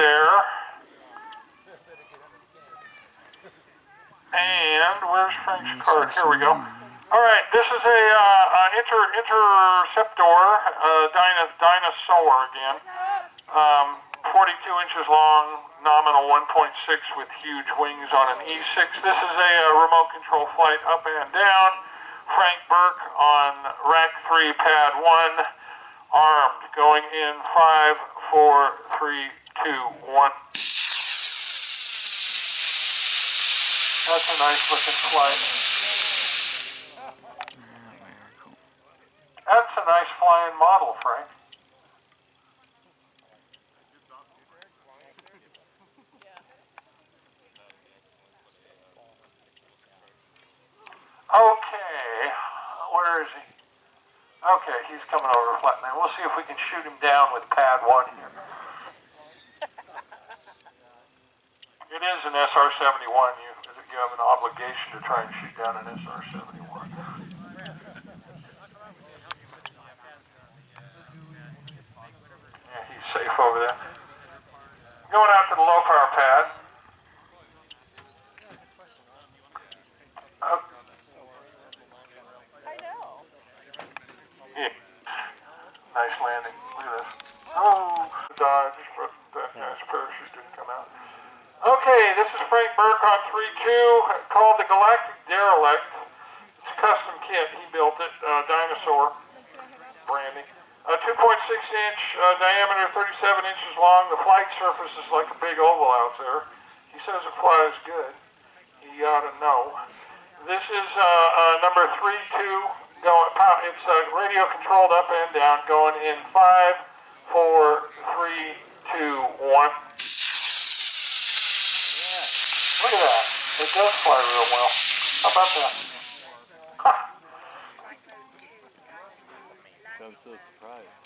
there. And where's Frank's card? Here we go. All right, this is a interceptor, dinosaur again. 42 inches long, nominal 1.6 with huge wings on an E6. This is a remote control flight up and down. Frank Burke on rack 3, pad 1, armed, going in 5, 4, 3, 2, 1. That's a nice looking flight. That's a nice flying model, Frank. Okay, where is he? Okay, he's coming over to flatman. We'll see if we can shoot him down with pad 1 here. It is an SR-71. You have an obligation to try and shoot down an SR-71. Yeah, he's safe over there. Going out to the low power pad. Yeah. Nice landing. Look at this. Oh, dodge, but that guy's parachute didn't come out. Okay, this is Frank Burke on 3-2, called the Galactic Derelict. It's a custom kit. He built it, dinosaur branding. 2.6-inch diameter, 37 inches long. The flight surface is like a big oval out there. He says it flies good. He ought to know. This is number 3-2. It's radio controlled up and down, going in 5, 4, 3, 2, 1. Look at that. It does fly real well. How about that? Sounds so surprised.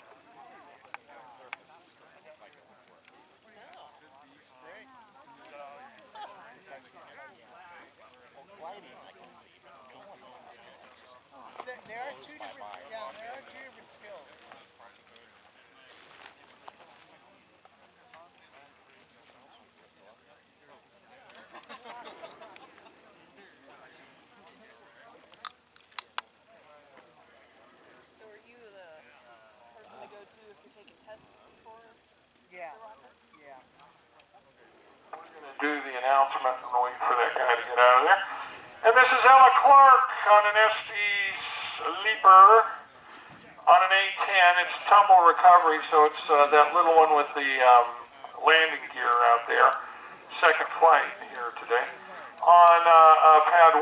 There are two different skills. So are you the person to go to if you're taking tests for? Yeah. Yeah. We're going to do the announcement and wait for that guy to get out of there. And this is Ella Clark on an SD Leaper on an A10. It's tumble recovery, so it's that little one with the landing gear out there. Second flight here today on pad 1-1.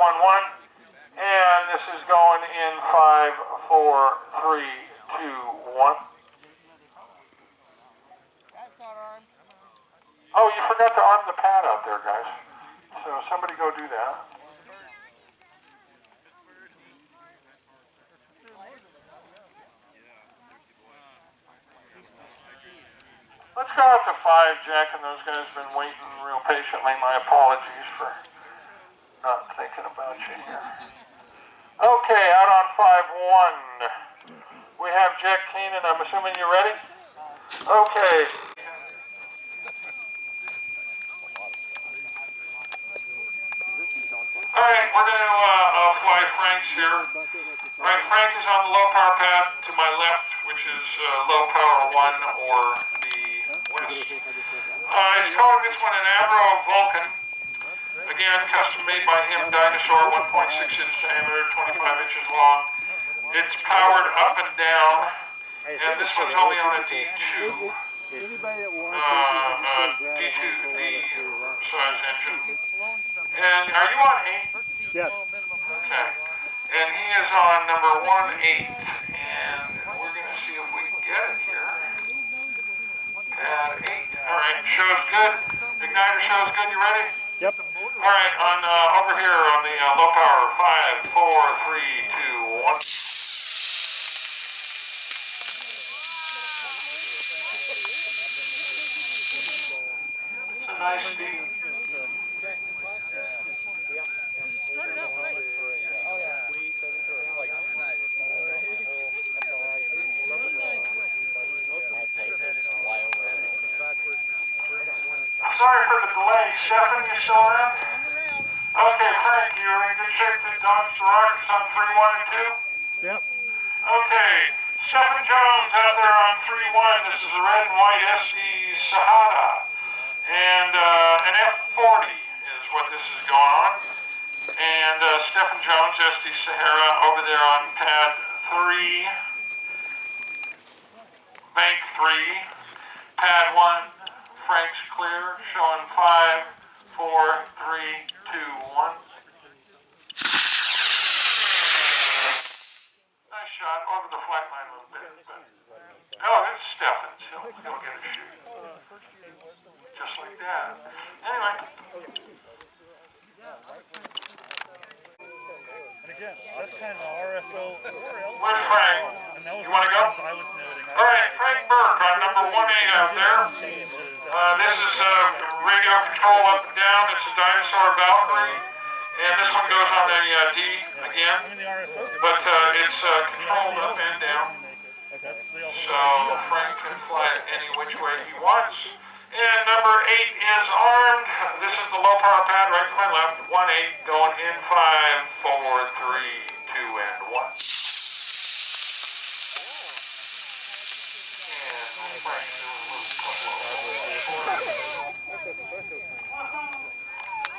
And this is going in 5, 4, 3, 2, 1. That's not armed. Oh, you forgot to arm the pad out there, guys. So somebody go do that. Let's go out to 5, Jack, and those guys have been waiting real patiently. My apologies for not thinking about you here. Okay, out on 5-1. We have Jack Keenan. I'm assuming you're ready? Okay. All right, we're going to fly Frank's here. All right, Frank is on the low power pad to my left, which is low power 1 or the west. He's calling this one an Avro Vulcan. Again, custom made by him, dinosaur, 1.6-inch diameter, 25 inches long. It's powered up and down, and this one's only on a D2. D2D size engine. And are you on 8? Yes. Okay. And he is on number 1-8, and we're going to see if we can get it here. Pad 8. All right, shows good. Igniter shows good. You ready? Yep. All right, on over here on the low power. 5, 4, 3, 2, 1. It's a nice speed. Started out great. Oh yeah. My place is fly over. sorry for the delay. Stefan, you still around? Okay, Frank, you are in good shape to dodge the rockets on 3, 1, and 2? Yep. Okay, Stephen Jones out there on 3-1. This is a red and white SD Sahara. And an F40 is what this is going on. And Stephen Jones, SD Sahara, over there on pad 3, bank 3, pad 1, Frank's clear, showing 5, 4, 3, 2, 1. Nice shot, over the flight line a little bit. Oh, it's Stephens. He'll get a shoot. Just like that. Anyway. And again, that's kind of an RSO. Where's Frank? You want to go? I was noting. All right, Frank Burke on number 18 out there. This is radio control up and down. It's a Dinosaur Valkyrie. And this one goes on a D again. But it's controlled up and down. So Frank can fly it any which way he wants. And number 8 is armed. This is the low power pad right to my left. 1-8 going in 5, 4, 3, 2, and 1. And Frank doing a little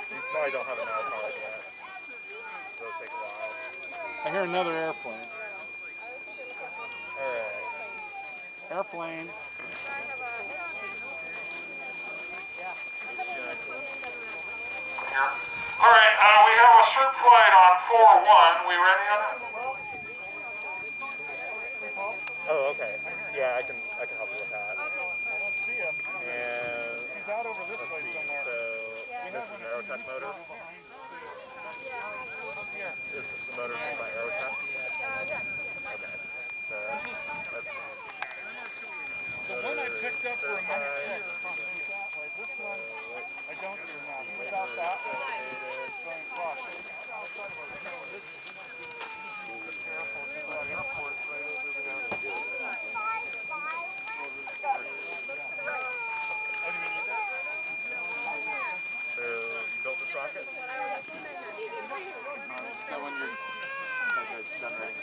You probably don't have an alcohol yet. It'll take a while. I hear another airplane. Alright. Airplane. here. All right, we have a cert flight on 4-1. We ready on it? Oh, okay. Yeah, I can help you with that. I don't see him. And He's out over this way somewhere. so this is an Aerotech motor. This is the motor made by Aerotech. Okay. So that's The one I picked up for a minute here, like this one, I don't hear now. He was out that way, going across. Be careful, because that airport's right over there. I didn't even need that. so you built this rocket? That one you're done ready.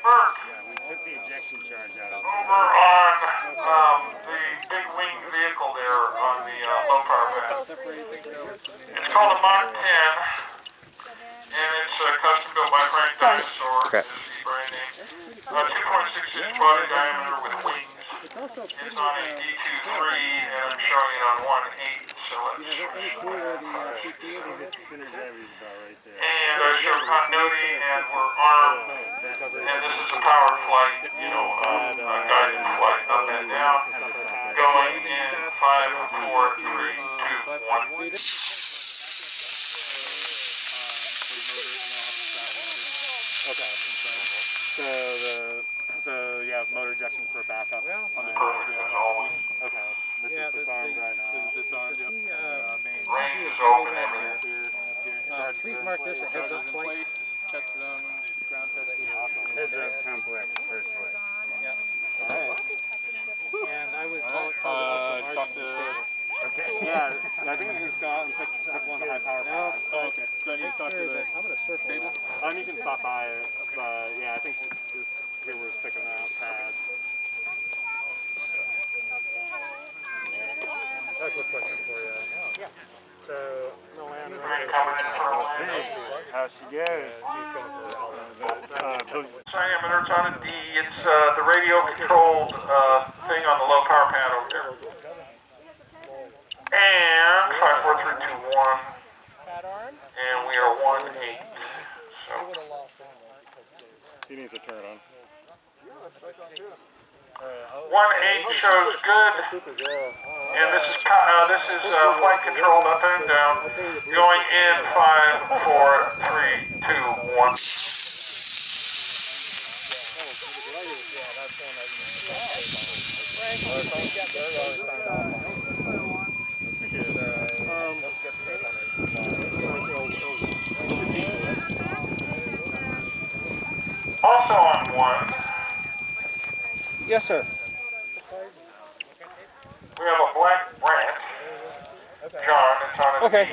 Burke, Yeah, we took the ejection charge out of over on the big wing vehicle there on the low power pad. It's called a Mach 10, and it's custom built by Frank Dinosaur. This is the brand name. 2.6-inch body diameter with wings. It's on a D23, and I'm showing it on 1.8, so let's and I show continuity, and we're armed, and this is a powered flight, a guided flight up and down, going in 5, 4, 3, 2, 1. Okay. So you have motor ejection for backup. Perfect as always. Okay. This is disarmed right now. This is disarmed, yep. Range is open, everything. Please mark this a heads up flight. Place, tested them, ground tested. Awesome. Heads up complex, first flight. Yeah. Alright. And I was Just talk to... Okay. Yeah, I think you just go out and pick up one of the high power pads. Oh, okay. Do I need to talk to the I'm going to circle table? You can stop by, but yeah, I think this here was picking out pads. I have a quick question for you. Yeah. So, no land. Coming in for a landing. How she goes? She's going for all of Diameter, it's on a D. It's the radio controlled thing on the low power pad over there. And 5, 4, 3, 2, 1. Pad arm. And we are 1-8. So She needs to turn it on. 1-8 shows good. And this is flight controlled up and down. Going in 5, 4, 3, 2, 1. Also on 1, Yes, sir. we have a black Brant. John, it's on a Okay. D.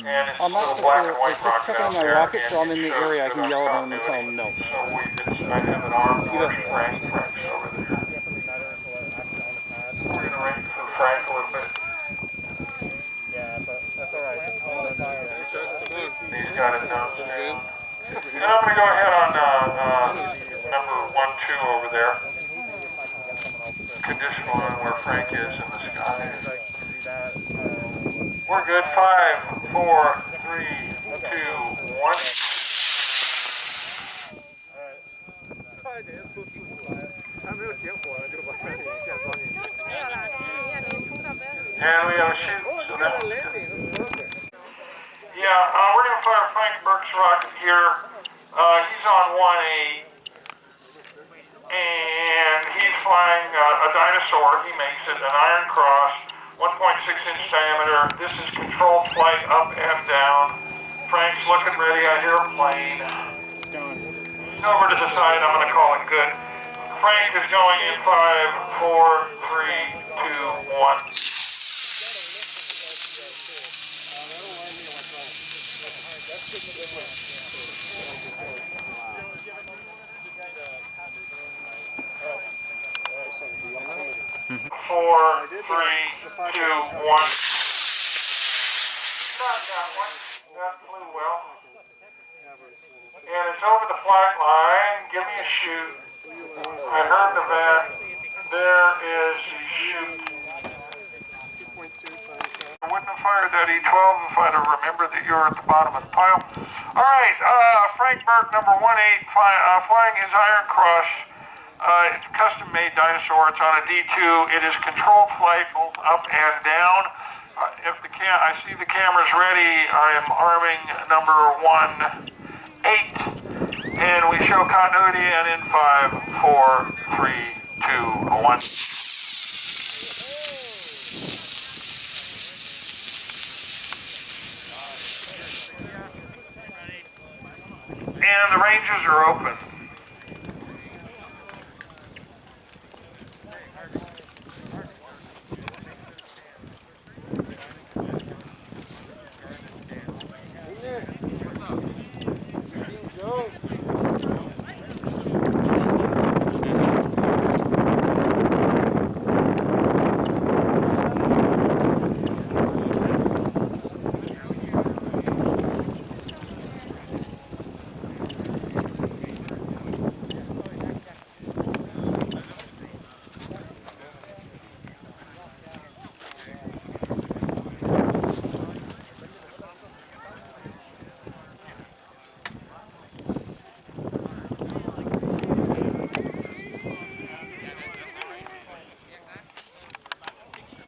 And it's I'm not little for black sure. and I white was rock just checking out on my there, rocket, and so I'm in it the shows area. I good can on yell at him and tell continuity. him no. So I have it armed You towards bet. Frank. Frank's over there. We're going to wait for Frank a little bit. Yeah, that's alright. He's got it downstairs. And I'm going to go ahead on number 1-2 over there. Conditional on where Frank is in the sky. We're good. 5, 4, 3, 2, 1. And we have a shoot. So that's good. Yeah, we're going to fire Frank Burke's rocket here. He's on 1A. And he's flying a dinosaur. He makes it an Iron Cross, 1.6-inch diameter. This is controlled flight up and down. Frank's looking ready. I hear a plane. He's over to the side. I'm going to call it good. Frank is going in 5, 4, 3, 2, 1. Four, 3, 2, 1. Not that one. That flew well. And it's over the flight line. Give me a shoot. I heard the vent. There is the shoot. I wouldn't have fired that E-12 if I'd have remembered that you were at the bottom of the pile. All right, Frank Burke, number 1-8, flying his Iron Cross. It's a custom-made dinosaur. It's on a D2. It is controlled flight, both up and down. I see the cameras ready, I am arming number 1-8, and we show continuity. And in 5, 4, 3, 2, 1. And the ranges are open.